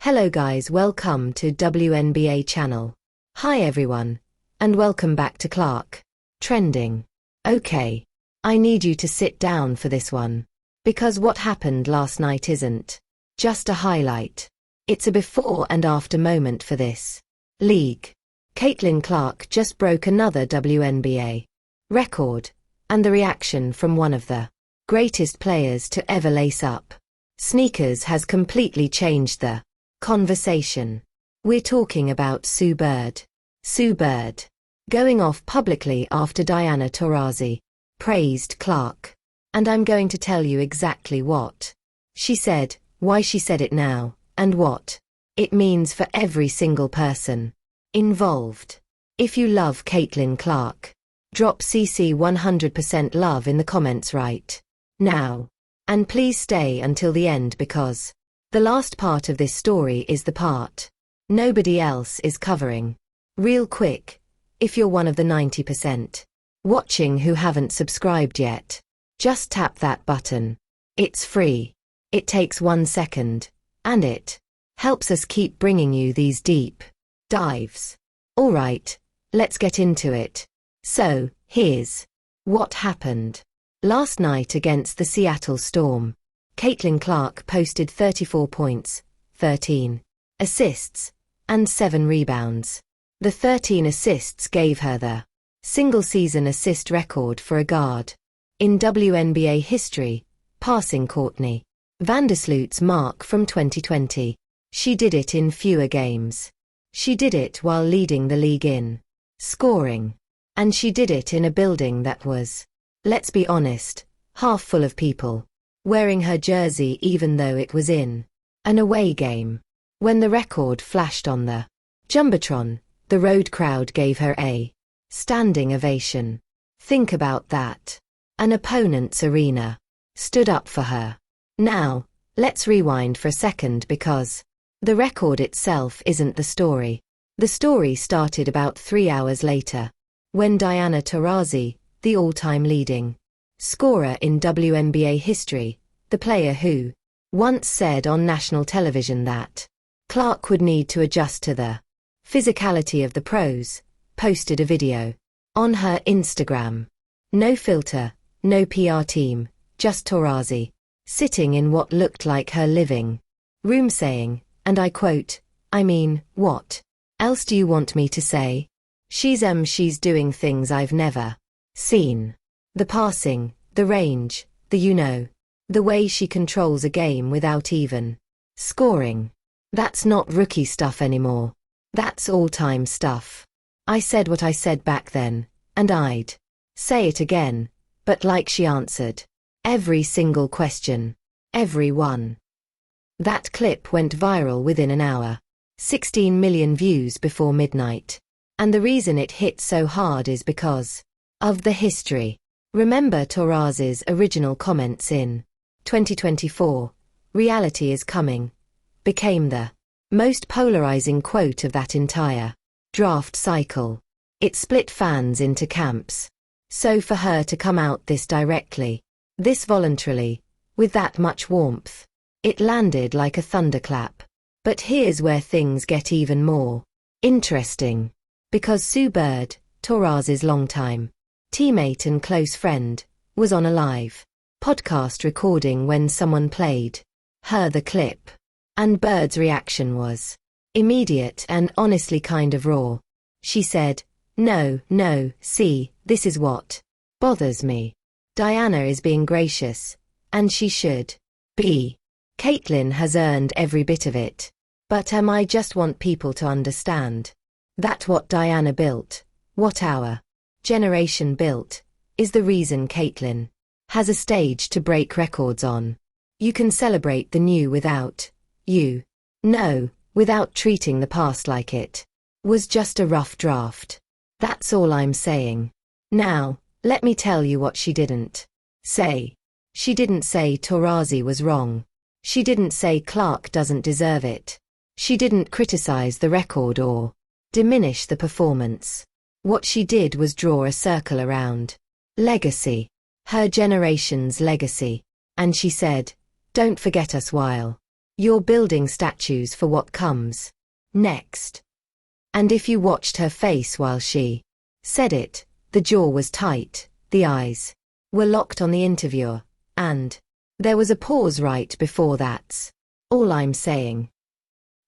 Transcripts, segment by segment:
Hello guys, welcome to WNBA channel. Hi everyone, and welcome back to Clark. Trending. Okay, I need you to sit down for this one. Because what happened last night isn't just a highlight. It's a before and after moment for this league. Caitlin Clark just broke another WNBA record, and the reaction from one of the greatest players to ever lace up sneakers has completely changed the conversation. We're talking about Sue Bird. Sue Bird going off publicly after Diana Taurasi praised Clark. And I'm going to tell you exactly what she said, why she said it now, and what it means for every single person involved. If you love Caitlin Clark, drop CC 100% love in the comments right now. And please stay until the end because the last part of this story is the part nobody else is covering. Real quick, if you're one of the 90% watching who haven't subscribed yet, just tap that button. It's free. It takes 1 second, and it helps us keep bringing you these deep dives. Alright, let's get into it. So, here's what happened. Last night against the Seattle Storm, Caitlin Clark posted 34 points, 13 assists, and 7 rebounds. The 13 assists gave her the single-season assist record for a guard in WNBA history, passing Courtney Vandersloot's mark from 2020. She did it in fewer games. She did it while leading the league in scoring. And she did it in a building that was, let's be honest, half full of people wearing her jersey even though it was in an away game. When the record flashed on the Jumbotron, the road crowd gave her a standing ovation. Think about that. An opponent's arena stood up for her. Now, let's rewind for a second because the record itself isn't the story. The story started about 3 hours later, when Diana Taurasi, the all-time leading scorer in WNBA history, the player who once said on national television that Clark would need to adjust to the physicality of the pros, posted a video on her Instagram. No filter, no PR team, just Taurasi, sitting in what looked like her living room saying, and I quote, "I mean, what else do you want me to say? She's doing things I've never seen. The passing, the range, the way she controls a game without even scoring. That's not rookie stuff anymore. That's all-time stuff. I said what I said back then, and I'd say it again, but like she answered every single question. Every one." That clip went viral within an hour. 16 million views before midnight. And the reason it hit so hard is because of the history. Remember Taurasi's original comments in 2024, "Reality is coming," became the most polarizing quote of that entire draft cycle. It split fans into camps. So for her to come out this directly, this voluntarily, with that much warmth, it landed like a thunderclap. But here's where things get even more interesting. Because Sue Bird, Taurasi's longtime teammate and close friend, was on a live podcast recording when someone played her the clip. And Bird's reaction was immediate and honestly kind of raw. She said, No, see, this is what bothers me. Diana is being gracious, and she should be. Caitlin has earned every bit of it. But I just want people to understand that what Diana built, what our generation built, is the reason Caitlin has a stage to break records on. You can celebrate the new without without treating the past like it was just a rough draft. That's all I'm saying. Now, let me tell you what she didn't say. She didn't say Taurasi was wrong. She didn't say Clark doesn't deserve it. She didn't criticize the record or diminish the performance. What she did was draw a circle around legacy, her generation's legacy. And she said, "Don't forget us while You're building statues for what comes next. And if you watched her face while she said it, the jaw was tight, the eyes were locked on the interviewer, and there was a pause right before that's all I'm saying.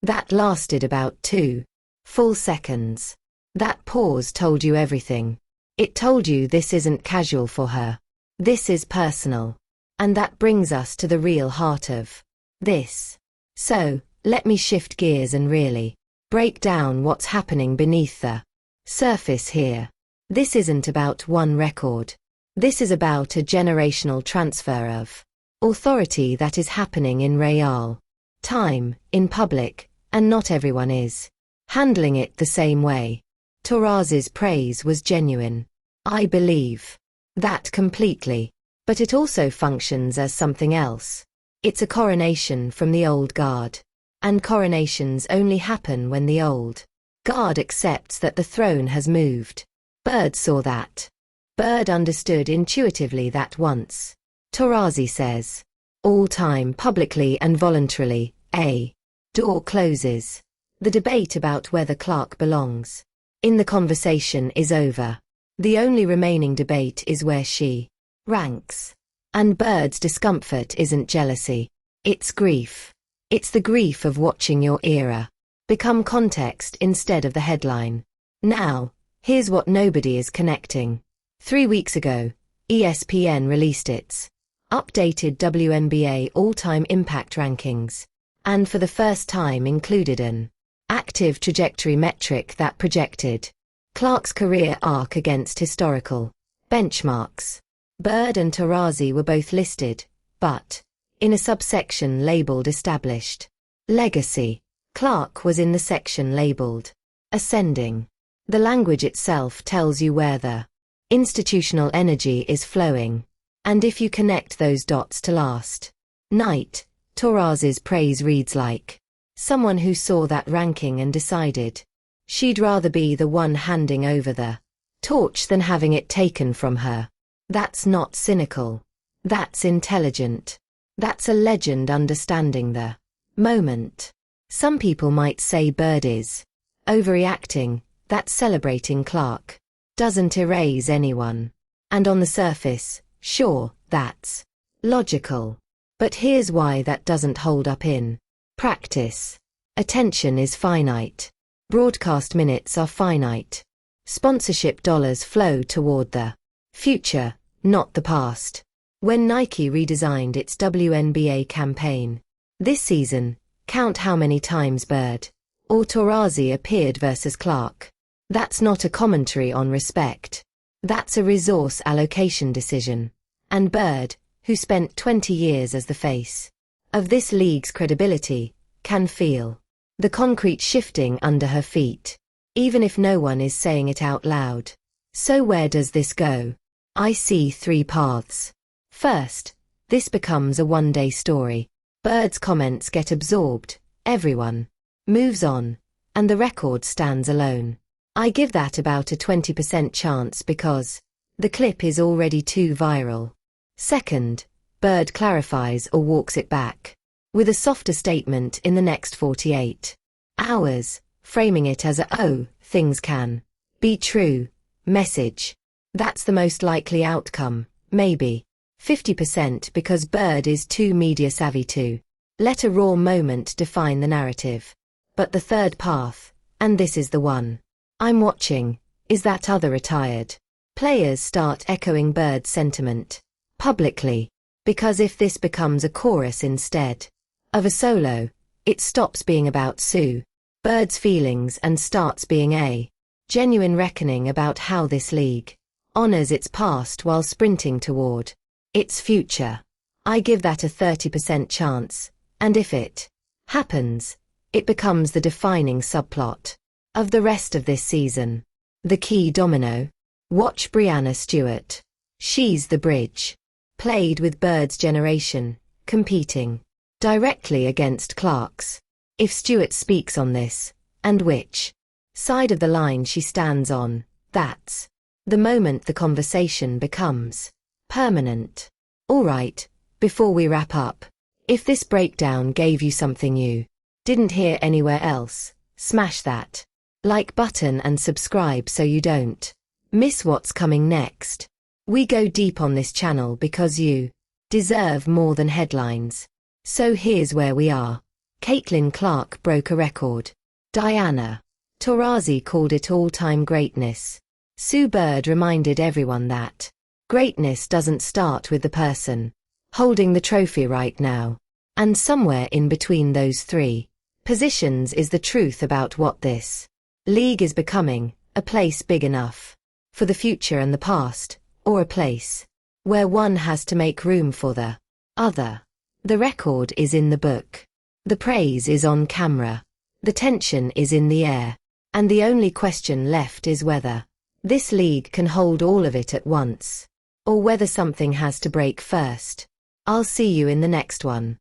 That lasted about 2 full seconds. That pause told you everything. It told you this isn't casual for her. This is personal. And that brings us to the real heart of this. So, let me shift gears and really break down what's happening beneath the surface here. This isn't about one record. This is about a generational transfer of authority that is happening in real time, in public, and not everyone is handling it the same way. Taurasi's praise was genuine. I believe that completely. But it also functions as something else. It's a coronation from the old guard. And coronations only happen when the old guard accepts that the throne has moved. Bird saw that. Bird understood intuitively that once Taurasi says, all time publicly and voluntarily, a door closes. The debate about whether Clark belongs in the conversation is over. The only remaining debate is where she ranks. And Bird's discomfort isn't jealousy. It's grief. It's the grief of watching your era become context instead of the headline. Now, here's what nobody is connecting. 3 weeks ago, ESPN released its updated WNBA all-time impact rankings, and for the first time included an active trajectory metric that projected Clark's career arc against historical benchmarks. Bird and Taurasi were both listed, but in a subsection labeled Established Legacy. Clark was in the section labeled Ascending. The language itself tells you where the institutional energy is flowing. And if you connect those dots to last night, Taurasi's praise reads like someone who saw that ranking and decided she'd rather be the one handing over the torch than having it taken from her. That's not cynical. That's intelligent. That's a legend understanding the moment. Some people might say Bird is overreacting, that celebrating Clark doesn't erase anyone. And on the surface, sure, that's logical. But here's why that doesn't hold up in practice. Attention is finite. Broadcast minutes are finite. Sponsorship dollars flow toward the future, not the past. When Nike redesigned its WNBA campaign this season, count how many times Bird or Taurasi appeared versus Clark. That's not a commentary on respect. That's a resource allocation decision. And Bird, who spent 20 years as the face of this league's credibility, can feel the concrete shifting under her feet, even if no one is saying it out loud. So where does this go? I see 3 paths. First, this becomes a one-day story. Bird's comments get absorbed, everyone moves on, and the record stands alone. I give that about a 20% chance because the clip is already too viral. Second, Bird clarifies or walks it back with a softer statement in the next 48 hours, framing it as a "oh, things can be true" message. That's the most likely outcome, maybe 50% because Bird is too media savvy to let a raw moment define the narrative. But the third path, and this is the one I'm watching, is that other retired players start echoing Bird's sentiment publicly. Because if this becomes a chorus instead of a solo, it stops being about Sue Bird's feelings and starts being a genuine reckoning about how this league honors its past while sprinting toward its future. I give that a 30% chance, and if it happens, it becomes the defining subplot of the rest of this season. The key domino. Watch Breanna Stewart. She's the bridge. Played with Bird's generation, competing directly against Clark's. If Stewart speaks on this, and which side of the line she stands on, that's the moment the conversation becomes permanent. Alright, before we wrap up, If this breakdown gave you something you didn't hear anywhere else, smash that like button and subscribe so you don't miss what's coming next. We go deep on this channel because you deserve more than headlines. So here's where we are. Caitlin Clark broke a record. Diana Taurasi called it all-time greatness. Sue Bird reminded everyone that greatness doesn't start with the person holding the trophy right now. And somewhere in between those three positions is the truth about what this league is becoming, a place big enough for the future and the past, or a place where one has to make room for the other. The record is in the book. The praise is on camera. The tension is in the air. And the only question left is whether this league can hold all of it at once, or whether something has to break first. I'll see you in the next one.